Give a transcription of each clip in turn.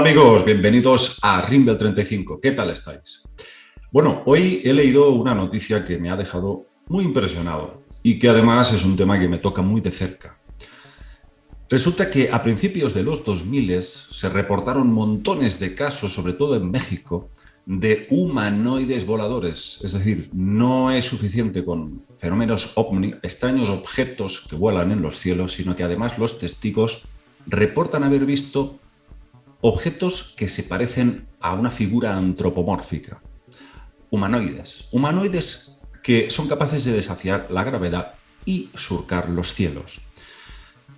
Amigos, bienvenidos a Rimbel 35. ¿Qué tal estáis? Bueno, hoy he leído una noticia que me ha dejado muy impresionado y que además es un tema que me toca muy de cerca. Resulta que a principios de los 2000 se reportaron montones de casos, sobre todo en México, de humanoides voladores. Es decir, no es suficiente con fenómenos ovni, extraños objetos que vuelan en los cielos, sino que además los testigos reportan haber visto objetos que se parecen a una figura antropomórfica. Humanoides que son capaces de desafiar la gravedad y surcar los cielos.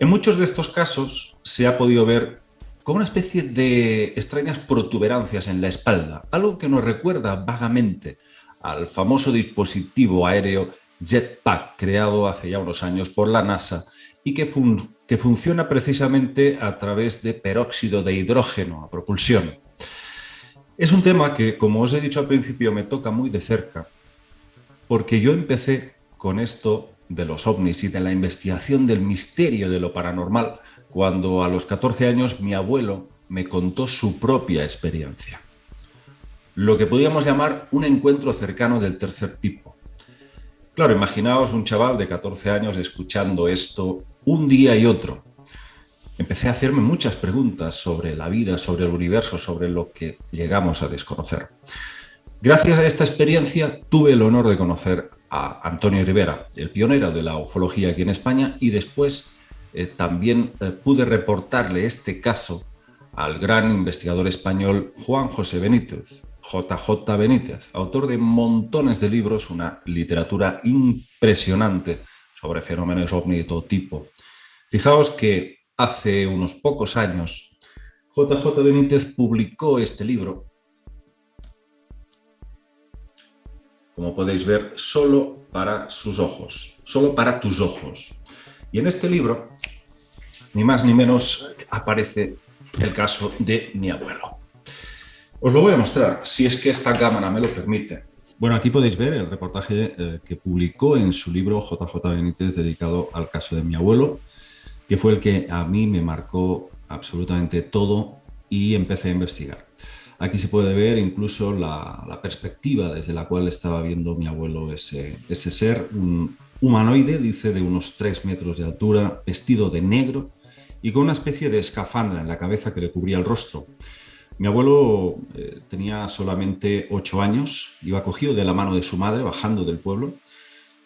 En muchos de estos casos se ha podido ver como una especie de extrañas protuberancias en la espalda, algo que nos recuerda vagamente al famoso dispositivo aéreo Jetpack creado hace ya unos años por la NASA y que funciona precisamente a través de peróxido de hidrógeno a propulsión. Es un tema que, como os he dicho al principio, me toca muy de cerca, porque yo empecé con esto de los ovnis y de la investigación del misterio de lo paranormal cuando a los 14 años mi abuelo me contó su propia experiencia. Lo que podríamos llamar un encuentro cercano del tercer tipo. Claro, imaginaos un chaval de 14 años escuchando esto un día y otro. Empecé a hacerme muchas preguntas sobre la vida, sobre el universo, sobre lo que llegamos a desconocer. Gracias a esta experiencia tuve el honor de conocer a Antonio Rivera, el pionero de la ufología aquí en España, y después también pude reportarle este caso al gran investigador español Juan José Benítez, JJ Benítez, autor de montones de libros, una literatura impresionante sobre fenómenos ovni de todo tipo. Fijaos que hace unos pocos años JJ Benítez publicó este libro, como podéis ver, solo para sus ojos, solo para tus ojos. Y en este libro, ni más ni menos, aparece el caso de mi abuelo. Os lo voy a mostrar, si es que esta cámara me lo permite. Bueno, aquí podéis ver el reportaje que publicó en su libro JJ Benítez dedicado al caso de mi abuelo, que fue el que a mí me marcó absolutamente todo y empecé a investigar. Aquí se puede ver incluso la perspectiva desde la cual estaba viendo mi abuelo ese ser, un humanoide, dice, de unos 3 metros de altura, vestido de negro y con una especie de escafandra en la cabeza que le cubría el rostro. Mi abuelo tenía solamente 8 años, iba cogido de la mano de su madre bajando del pueblo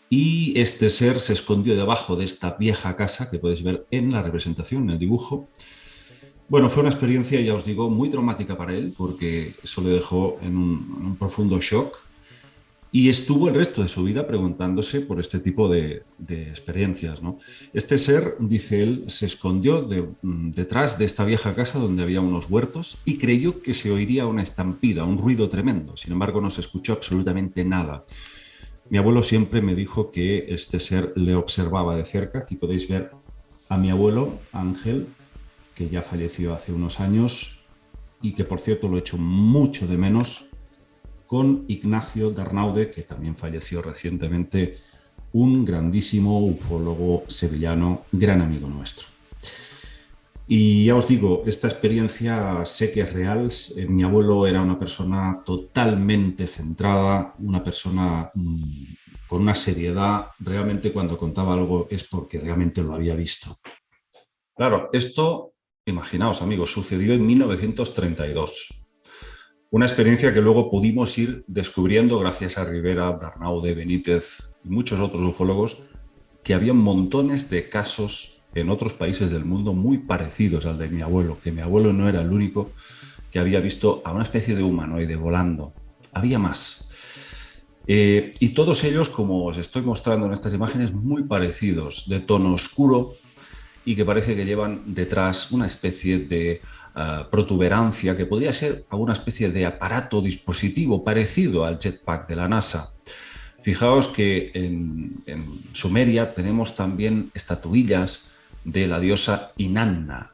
y este ser se escondió debajo de esta vieja casa que podéis ver en la representación, en el dibujo. Bueno, fue una experiencia, ya os digo, muy traumática para él porque eso le dejó en un profundo shock y estuvo el resto de su vida preguntándose por este tipo de experiencias, ¿no? Este ser, dice él, se escondió detrás de esta vieja casa donde había unos huertos y creyó que se oiría una estampida, un ruido tremendo. Sin embargo, no se escuchó absolutamente nada. Mi abuelo siempre me dijo que este ser le observaba de cerca. Aquí podéis ver a mi abuelo, Ángel, que ya falleció hace unos años y que, por cierto, lo echo mucho de menos, con Ignacio Darnaude, que también falleció recientemente, un grandísimo ufólogo sevillano, gran amigo nuestro. Y ya os digo, esta experiencia sé que es real. Mi abuelo era una persona totalmente centrada, una persona con una seriedad. Realmente cuando contaba algo es porque realmente lo había visto. Claro, esto, imaginaos amigos, sucedió en 1932. Una experiencia que luego pudimos ir descubriendo gracias a Rivera, Darnaude, Benítez y muchos otros ufólogos, que había montones de casos en otros países del mundo muy parecidos al de mi abuelo, que mi abuelo no era el único que había visto a una especie de humanoide volando. Había más. Y todos ellos, como os estoy mostrando en estas imágenes, muy parecidos, de tono oscuro y que parece que llevan detrás una especie de protuberancia que podría ser alguna especie de aparato, dispositivo parecido al jetpack de la NASA. Fijaos que en Sumeria tenemos también estatuillas de la diosa Inanna,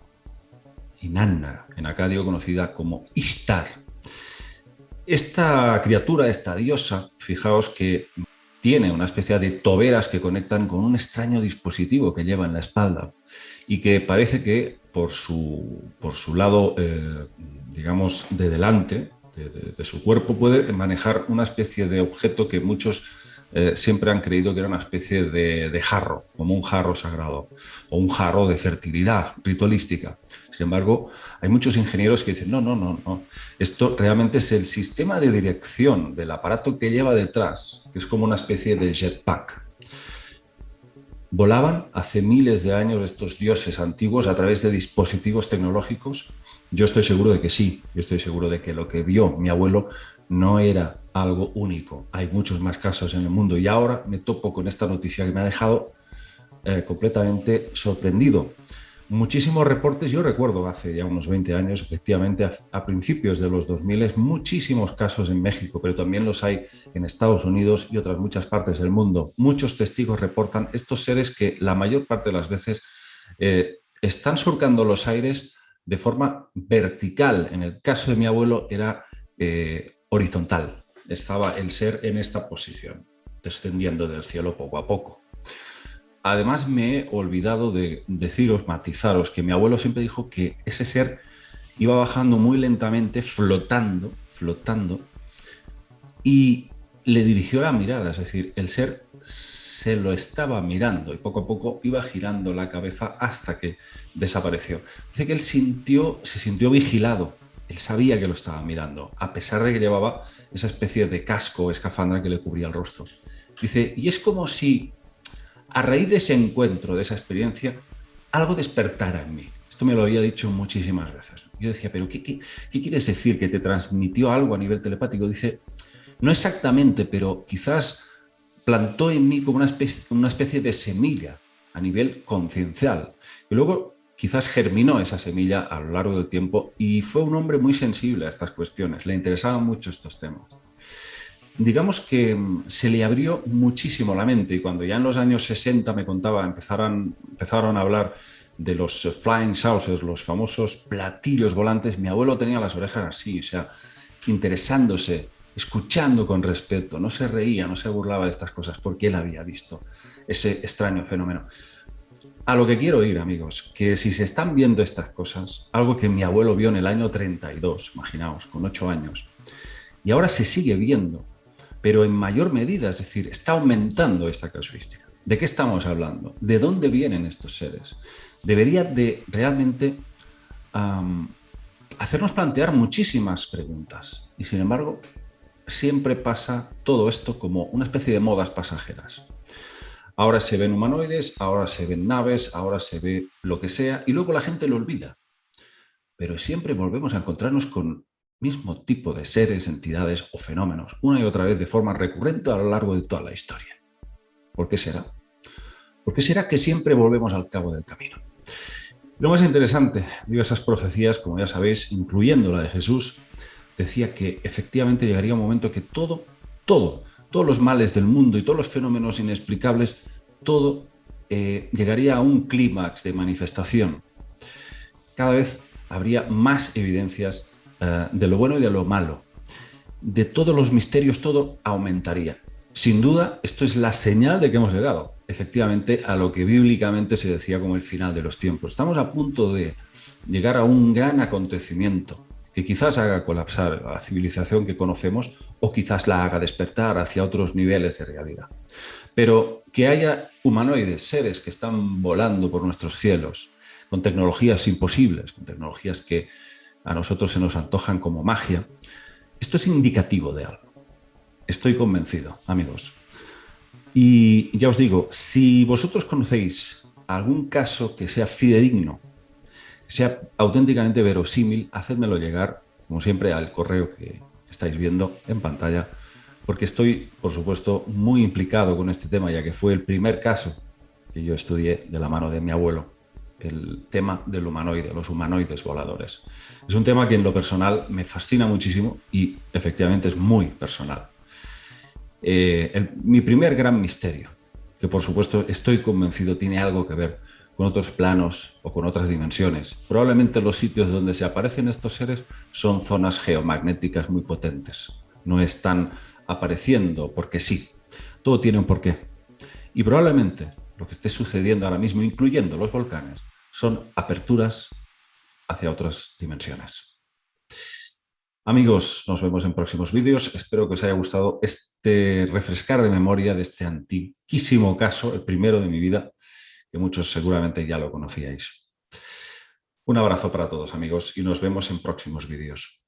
en acadio conocida como Ishtar. Esta criatura, esta diosa, fijaos que tiene una especie de toberas que conectan con un extraño dispositivo que lleva en la espalda y que parece que por su lado digamos, de delante, de su cuerpo, puede manejar una especie de objeto que muchos siempre han creído que era una especie de jarro, como un jarro sagrado, o un jarro de fertilidad ritualística. Sin embargo, hay muchos ingenieros que dicen, no, no, no, no. Esto realmente es el sistema de dirección del aparato que lleva detrás, que es como una especie de jetpack. ¿Volaban hace miles de años estos dioses antiguos a través de dispositivos tecnológicos? Yo estoy seguro de que sí. Yo estoy seguro de que lo que vio mi abuelo no era algo único. Hay muchos más casos en el mundo y ahora me topo con esta noticia que me ha dejado completamente sorprendido. Muchísimos reportes, yo recuerdo hace ya unos 20 años, efectivamente a principios de los 2000, muchísimos casos en México, pero también los hay en Estados Unidos y otras muchas partes del mundo. Muchos testigos reportan estos seres que la mayor parte de las veces están surcando los aires de forma vertical. En el caso de mi abuelo era horizontal, estaba el ser en esta posición, descendiendo del cielo poco a poco. Además, me he olvidado de deciros, matizaros, que mi abuelo siempre dijo que ese ser iba bajando muy lentamente, flotando, y le dirigió la mirada, es decir, el ser se lo estaba mirando y poco a poco iba girando la cabeza hasta que desapareció. Dice que él se sintió vigilado, él sabía que lo estaba mirando, a pesar de que llevaba esa especie de casco o escafandra que le cubría el rostro. Dice, y es como si a raíz de ese encuentro, de esa experiencia, algo despertara en mí. Esto me lo había dicho muchísimas veces. Yo decía, ¿pero qué quieres decir? ¿Que te transmitió algo a nivel telepático? Dice, no exactamente, pero quizás plantó en mí como una especie de semilla a nivel conciencial. Y luego quizás germinó esa semilla a lo largo del tiempo y fue un hombre muy sensible a estas cuestiones. Le interesaban mucho estos temas. Digamos que se le abrió muchísimo la mente y cuando ya en los años 60 me contaba, empezaron a hablar de los flying saucers, los famosos platillos volantes, mi abuelo tenía las orejas así, o sea, interesándose, escuchando con respeto, no se reía, no se burlaba de estas cosas porque él había visto ese extraño fenómeno. A lo que quiero ir, amigos, que si se están viendo estas cosas, algo que mi abuelo vio en el año 32, imaginaos, con 8 años, y ahora se sigue viendo, pero en mayor medida, es decir, está aumentando esta casuística. ¿De qué estamos hablando? ¿De dónde vienen estos seres? Debería de realmente hacernos plantear muchísimas preguntas y, sin embargo, siempre pasa todo esto como una especie de modas pasajeras. Ahora se ven humanoides, ahora se ven naves, ahora se ve lo que sea y luego la gente lo olvida. Pero siempre volvemos a encontrarnos con mismo tipo de seres, entidades o fenómenos, una y otra vez de forma recurrente a lo largo de toda la historia. ¿Por qué será? ¿Por qué será que siempre volvemos al cabo del camino? Lo más interesante, diversas profecías, como ya sabéis, incluyendo la de Jesús, decía que efectivamente llegaría un momento que todos los males del mundo y todos los fenómenos inexplicables, todo llegaría a un clímax de manifestación. Cada vez habría más evidencias de lo bueno y de lo malo. De todos los misterios, todo aumentaría. Sin duda, esto es la señal de que hemos llegado, efectivamente, a lo que bíblicamente se decía como el final de los tiempos. Estamos a punto de llegar a un gran acontecimiento que quizás haga colapsar a la civilización que conocemos o quizás la haga despertar hacia otros niveles de realidad. Pero que haya humanoides, seres que están volando por nuestros cielos, con tecnologías imposibles, con tecnologías que a nosotros se nos antojan como magia, esto es indicativo de algo. Estoy convencido, amigos. Y ya os digo, si vosotros conocéis algún caso que sea fidedigno, sea auténticamente verosímil, hacedmelo llegar, como siempre, al correo que estáis viendo en pantalla, porque estoy, por supuesto, muy implicado con este tema, ya que fue el primer caso que yo estudié de la mano de mi abuelo, el tema del humanoide, los humanoides voladores. Es un tema que en lo personal me fascina muchísimo y efectivamente es muy personal. Mi primer gran misterio, que por supuesto estoy convencido tiene algo que ver con otros planos o con otras dimensiones. Probablemente los sitios donde se aparecen estos seres son zonas geomagnéticas muy potentes. No están apareciendo porque sí. Todo tiene un porqué. Y probablemente lo que esté sucediendo ahora mismo, incluyendo los volcanes, son aperturas hacia otras dimensiones. Amigos, nos vemos en próximos vídeos. Espero que os haya gustado este refrescar de memoria de este antiquísimo caso, el primero de mi vida, que muchos seguramente ya lo conocíais. Un abrazo para todos, amigos, y nos vemos en próximos vídeos.